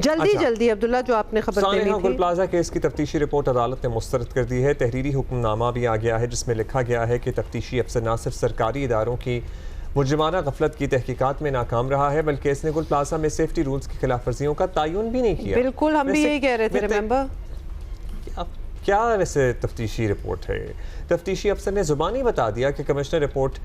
जल्दी अब्दुल्ला जो आपने खबर देनी थी। गुल प्लाजा केस की तफ्तीशी रिपोर्ट अदालत ने मुस्तरद कर दी है। तहरीरी हुक्मनामा भी आ गया है जिसमें लिखा गया है कि तफ्तीशी अफसर न सिर्फ सरकारी इदारों की मुजरिमाना गफलत की तहकीकात में नाकाम रहा है बल्कि इसने गुल प्लाजा में सेफ्टी रूल्स की खिलाफ वर्जियों का तयन भी नहीं किया। बिल्कुल, हम भी यही कह रहे थे, रिमेंबर। क्या वैसे तफ्तीशी रिपोर्ट है? तफ्तीशी अफसर ने ज़ुबानी बता दिया कि कमिश्नर रिपोर्ट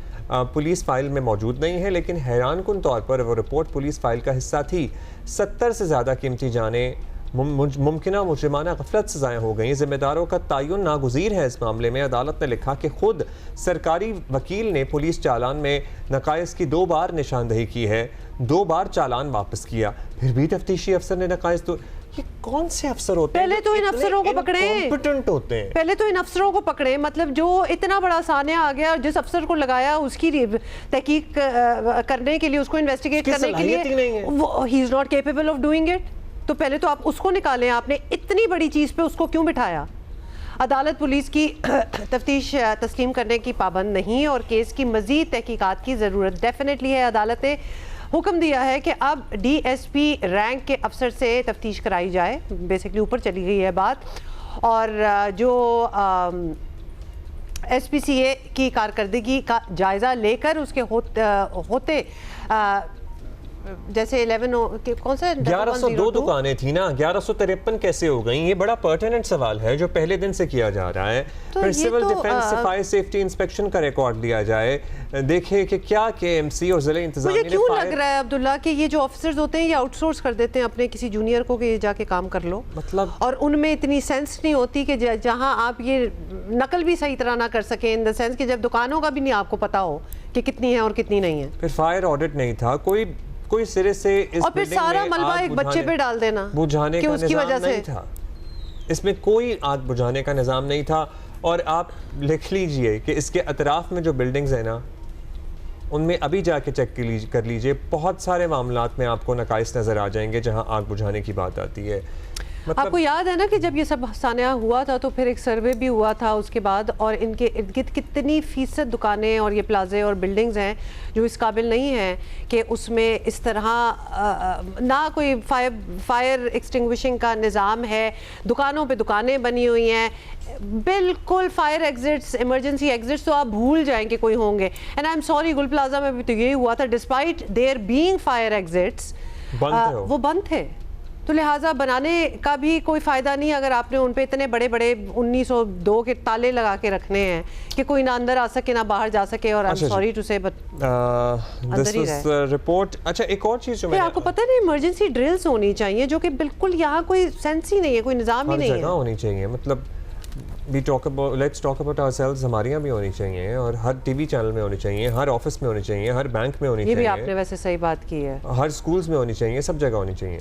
पुलिस फाइल में मौजूद नहीं है, लेकिन हैरानकुन तौर पर वो रिपोर्ट पुलिस फाइल का हिस्सा थी। 70 से ज़्यादा कीमती जानें मुमकिना मुजरिमाना गफलत से ज़ाया हो गई। जिम्मेदारों का तयन नागुज़ीर है। इस मामले में अदालत ने लिखा कि खुद सरकारी वकील ने पुलिस चालान में नकाइस की 2 बार निशानदही की है, 2 बार चालान वापस किया, फिर भी तफ्तीशी अफसर ने नकाइस तो ये कौन से अफसर होते हैं? पहले तो इन अफसरों को पकड़े, कॉम्पिटेंट होते हैं। पहले तो इन अफसरों को पकड़े, मतलब जो इतना बड़ा सानिया आ गया, जिस अफसर को लगाया उसकी तहकीक करने के लिए, उसको इन्वेस्टिगेट करने के लिए he is not capable of doing it. तो पहले तो आप उसको निकालें। आपने इतनी बड़ी चीज़ पे उसको क्यों बिठाया? अदालत पुलिस की तफ्तीश तस्लीम करने की पाबंद नहीं और केस की मज़ीद तहकीकात की ज़रूरत डेफिनेटली है। अदालत ने हुक्म दिया है कि अब DSP रैंक के अफसर से तफ्तीश कराई जाए। बेसिकली ऊपर चली गई है बात। और जो SPCA की कारकर्दगी का जायज़ा लेकर उसके होते जैसे 11 कौन सा 1102 दुकानें थी ना, 1153 कैसे हो गई? ये बड़ा पर्टिनेंट सवाल है जो पहले दिन से किया जा रहा है। तो फिर civil defence fire safety inspection का रिकॉर्ड लिया जाए, देखे कि क्या KMC और जिले इंतजामिया मुझे क्यों लग रहा है अब्दुल्ला कि ये जो ऑफिसर्स होते हैं ये आउटसोर्स कर देते हैं अपने किसी जूनियर को कि ये जाके काम कर लो, मतलब, और उनमें इतनी सेंस नहीं होती कि जहां आप ये नकल भी सही तरह ना कर सकें, इन द सेंस कि जब दुकानों का भी नहीं आपको पता हो कि कितनी है और कितनी नहीं है। फिर फायर ऑडिट नहीं था, कोई सिरे से इस और फिर सारा मलबा एक बच्चे पे डाल देना बुझाने का उसकी वजह से नहीं था। इसमें कोई आग बुझाने का निज़ाम नहीं था। और आप लिख लीजिए कि इसके अतराफ में जो बिल्डिंग्स हैं ना, उनमें अभी जाके चेक कर लीजिए, बहुत सारे मामलात में आपको नकाइस नज़र आ जाएंगे जहां आग बुझाने की बात आती है। मतलब आपको याद है ना कि जब ये सब सानिया हुआ था तो फिर एक सर्वे भी हुआ था उसके बाद, और इनके इर्द गिर्द कितनी फीसद दुकानें और ये प्लाजे और बिल्डिंग्स हैं जो इस काबिल नहीं हैं कि उसमें इस तरह ना कोई फायर एक्सटिंग्विशिंग का निज़ाम है। दुकानों पे दुकानें बनी हुई हैं, बिल्कुल फायर एग्जिट्स, इमरजेंसी एग्जिट्स तो आप भूल जाएंगे कोई होंगे। एंड आई एम सॉरी, गुल प्लाजा में भी तो यही हुआ था, despite there being fire exits वो बंद थे। तो लिहाजा बनाने का भी कोई फ़ायदा नहीं अगर आपने उन पे इतने बड़े बड़े 1902 के ताले लगा के रखने हैं कि कोई ना अंदर आ सके ना बाहर जा सके। और आई एम सॉरी टू से अंदर ही रहे रिपोर्ट। अच्छा, एक और चीज़ जो आपको पता नहीं, इमरजेंसी ड्रिल्स होनी चाहिए जो कि बिल्कुल यहाँ कोई सेंस ही नहीं है, कोई निज़ाम ही नहीं है। होनी चाहिए, मतलब लेट्स टॉक अबाउट आवरसेल्व्स, हमारी यहाँ भी होनी चाहिए और हर TV चैनल में होनी चाहिए, हर ऑफिस में होनी चाहिए, हर बैंक में होनी चाहिए। ये भी आपने वैसे सही बात की है। हर स्कूल्स में होनी चाहिए, सब जगह होनी चाहिए।